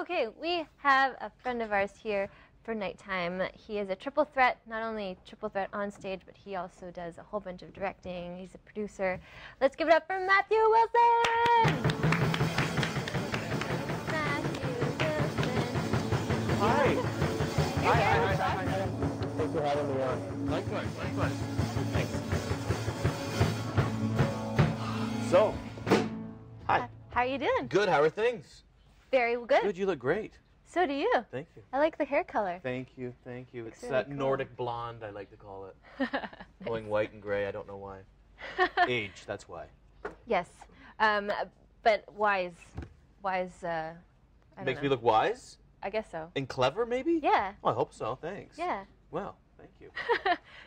Okay, we have a friend of ours here for nighttime. He is a triple threat, not only triple threat on stage, but he also does a whole bunch of directing. He's a producer. Let's give it up for Matthew Willson! Matthew Willson. Hi. Hi. Thanks for having me on. Likewise. Thanks. So, hi. How are you doing? Good, how are things? Very good. Good, you look great. So do you. Thank you. I like the hair color. Thank you. It's really that cool. Nordic blonde, I like to call it. Going white and gray, I don't know why. Age, that's why. Yes. But wise, I don't Makes know. me look wise? I guess so. And clever, maybe? Yeah. Oh, I hope so, thanks. Yeah. Well, thank you.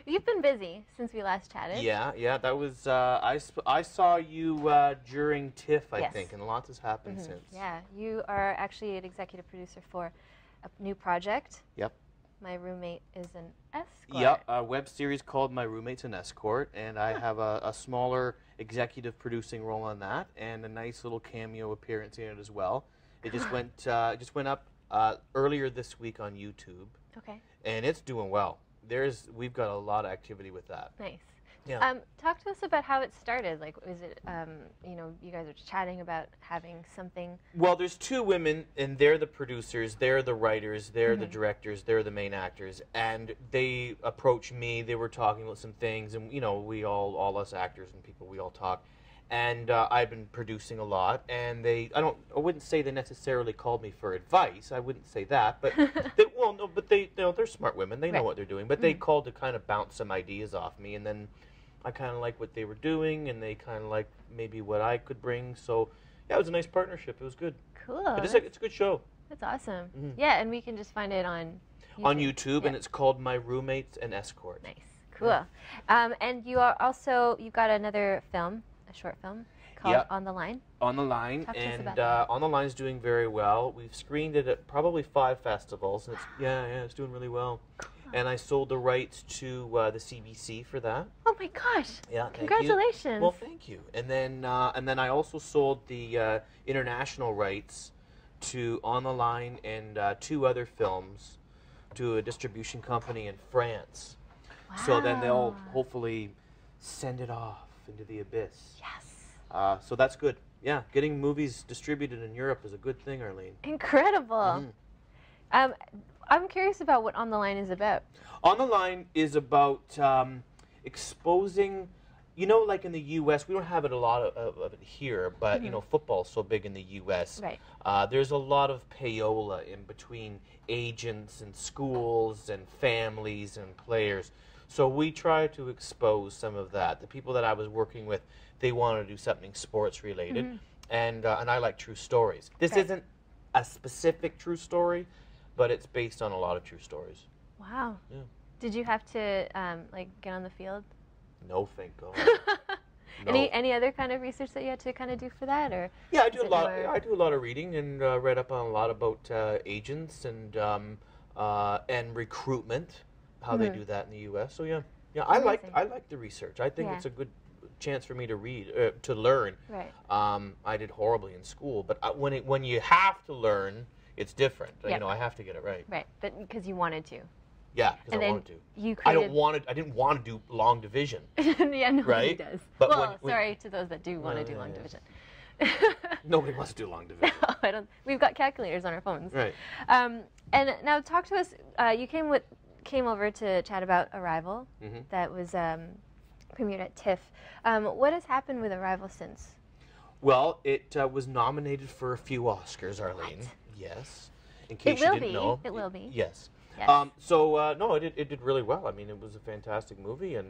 You've been busy since we last chatted. Yeah, that was, I saw you during TIFF, I Yes. think, and lots has happened since. Yeah, you are actually an executive producer for a new project. Yep. My Roommate is an Escort. Yep, a web series called My Roommate's an Escort, and I have a smaller executive producing role on that, and a nice little cameo appearance in it as well. It just went up earlier this week on YouTube. Okay. And it's doing well. We've got a lot of activity with that. Nice. Yeah. Talk to us about how it started. Like, was it, you guys were chatting about having something? Well, there's two women, and they're the producers, they're the writers, they're the directors, they're the main actors, and they approached me. They were talking about some things, and we all us actors and people, we all talk. And I've been producing a lot, and I wouldn't say they necessarily called me for advice. I wouldn't say that, but they're smart women. They know what they're doing, but they called to kind of bounce some ideas off me, and then I kind of like what they were doing, and they kind of like maybe what I could bring. So yeah, it was a nice partnership. It was good. Cool. But it's a good show. That's awesome. Yeah, and we can just find it on YouTube. On YouTube, and it's called My Roommate's an Escort. Nice. Cool. And you are also, you've got another film, a short film, called On the Line. On the Line, Talk to us and about that. On the Line is doing very well. We've screened it at probably 5 festivals, and it's doing really well. Cool. And I sold the rights to the CBC for that. Oh my gosh! Yeah, congratulations. Thank you. Well, thank you. And then I also sold the international rights to On the Line and 2 other films to a distribution company in France. Wow. So then they'll hopefully send it off into the abyss. Yes. So that's good. Yeah, getting movies distributed in Europe is a good thing, Arlene. Incredible. I'm curious about what On the Line is about. On the Line is about exposing, like in the U.S., we don't have it a lot of it here, but, football's so big in the U.S. Right. There's a lot of payola in between agents and schools and families and players. So we try to expose some of that. The people that I was working with, they wanted to do something sports related, and I like true stories. This isn't a specific true story, but it's based on a lot of true stories. Wow. Yeah. Did you have to get on the field? No, thank God. No. Any other kind of research that you had to kind of do for that, or? Yeah, I do a lot. I do a lot of reading and read up on a lot about agents and recruitment, how they do that in the U.S. So yeah, I like the research. I think it's a good chance for me to read, to learn. Right. I did horribly in school, but when you have to learn, it's different. Yeah. I have to get it right. Right, but because you wanted to. Yeah, because I wanted to. You created... I didn't want to do long division. Yeah, nobody does. But well, sorry to those that do want to do long division. Nobody wants to do long division. No, we've got calculators on our phones. Right. And now talk to us. You came over to chat about Arrival. That was premiered at TIFF. What has happened with Arrival since? Well, it was nominated for a few Oscars, Arlene. What? Yes. In case you didn't know. It will be. Yes. Yes. No, it did really well. I mean, it was a fantastic movie, and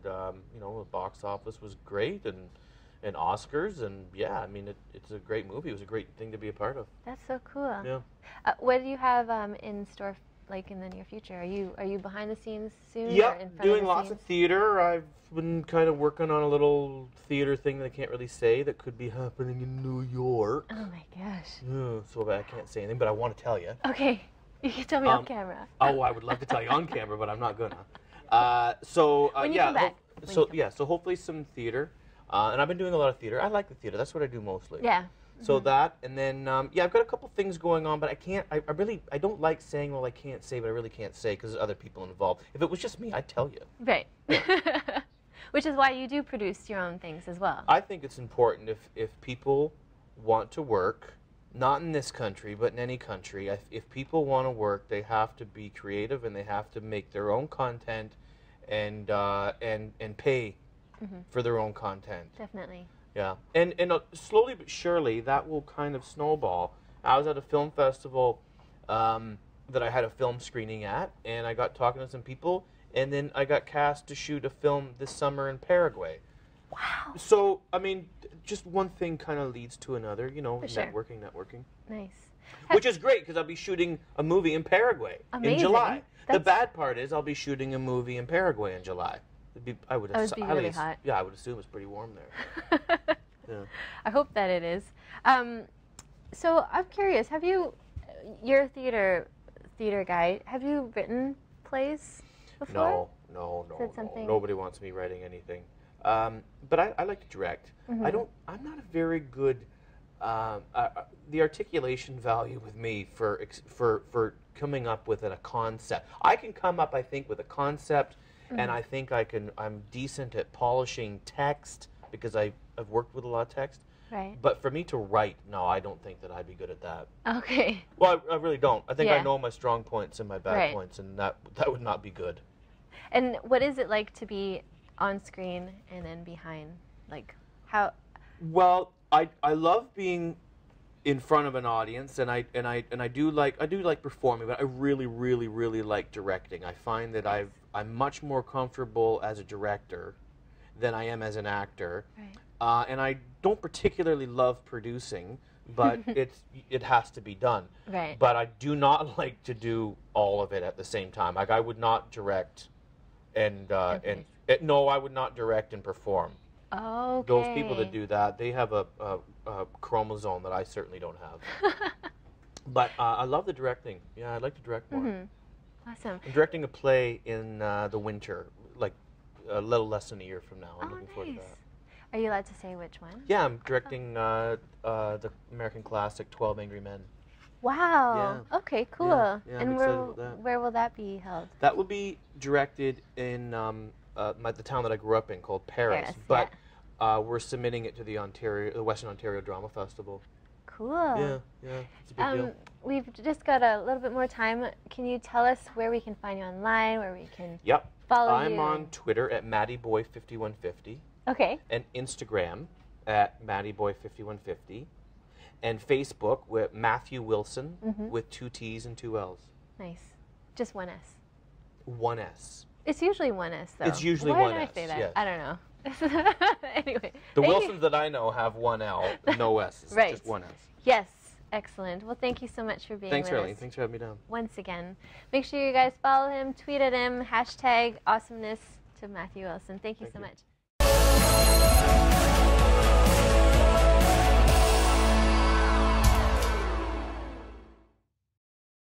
the box office was great, and Oscars, and yeah, I mean, it's a great movie. It was a great thing to be a part of. That's so cool. Yeah. What do you have in store, like in the near future? Are you behind the scenes soon? Yeah, or in front doing of the lots scenes? of theater. I've been kind of working on a little theater thing that I can't really say that could be happening in New York. Oh my gosh. Yeah, so I can't say anything, but I want to tell you. Okay. You can tell me off camera. Oh, I would love to tell you on camera, but I'm not gonna. When you come back. So hopefully some theater, and I've been doing a lot of theater. I like the theater. That's what I do mostly. Yeah. So that, and then, yeah, I've got a couple things going on, but I can't, I really, I don't like saying, well, I can't say, but I really can't say because there's other people involved. If it was just me, I'd tell you. Right. Yeah. Which is why you do produce your own things as well. I think it's important if people want to work, not in this country, but in any country, if people want to work, they have to be creative and they have to make their own content and pay for their own content. Definitely. Yeah, and slowly but surely that will kind of snowball. I was at a film festival that I had a film screening at, and I got talking to some people, and then I got cast to shoot a film this summer in Paraguay. Wow. So, I mean, just one thing kind of leads to another, you know, sure. networking. Nice. Which is great, because I'll be shooting a movie in Paraguay in July. The bad part is I'll be shooting a movie in Paraguay in July. I would be really hot. Yeah, I would assume it's pretty warm there. Yeah. I hope that it is. So I'm curious, have you, you're a theater guy, have you written plays before? No. Something... Nobody wants me writing anything. But I like to direct. I'm not a very good, the articulation value with me for coming up with a concept. I can come up, I think, with a concept, and I think I'm decent at polishing text because I've worked with a lot of text. Right. But for me to write, no, I don't think that I'd be good at that. Okay. Well, I really don't. I think I know my strong points and my bad points, and that would not be good. And what is it like to be on screen and then behind? Like, how? Well, I love being in front of an audience, and I do like performing, but I really like directing. I find that I'm much more comfortable as a director than I am as an actor. Right. And I don't particularly love producing, but it has to be done. Right. But I do not like to do all of it at the same time. Like I would not direct no, I would not direct and perform. Okay. Those people that do that, they have a chromosome that I certainly don't have. But I love the directing. Yeah, I'd like to direct more. Awesome. I'm directing a play in the winter, like a little less than a year from now. I'm looking forward to that. Are you allowed to say which one? Yeah, I'm directing the American classic 12 Angry Men. Wow. Yeah. Okay, cool. Yeah, and where will that be held? That will be directed in the town that I grew up in called Paris. But we're submitting it to the Western Ontario Drama Festival. Cool. Yeah, it's a big deal. We've just got a little bit more time. Can you tell us where we can find you online, where we can follow you? I'm on Twitter at MattyBoy5150. Okay. And Instagram at MattyBoy5150. And Facebook with Matthew Willson with 2 T's and 2 L's. Nice. Just 1 S. 1 S. It's usually 1 S, though. It's usually 1 S. Why did I say that? Yes. I don't know. Anyway. The Wilsons that I know have 1 L, no S. It's just 1 S. Yes. Excellent. Well, thank you so much for being with us. Thanks, Arlene. Thanks for having me down. Once again. Make sure you guys follow him, tweet at him, #awesomeness to Matthew Willson. Thank you so much.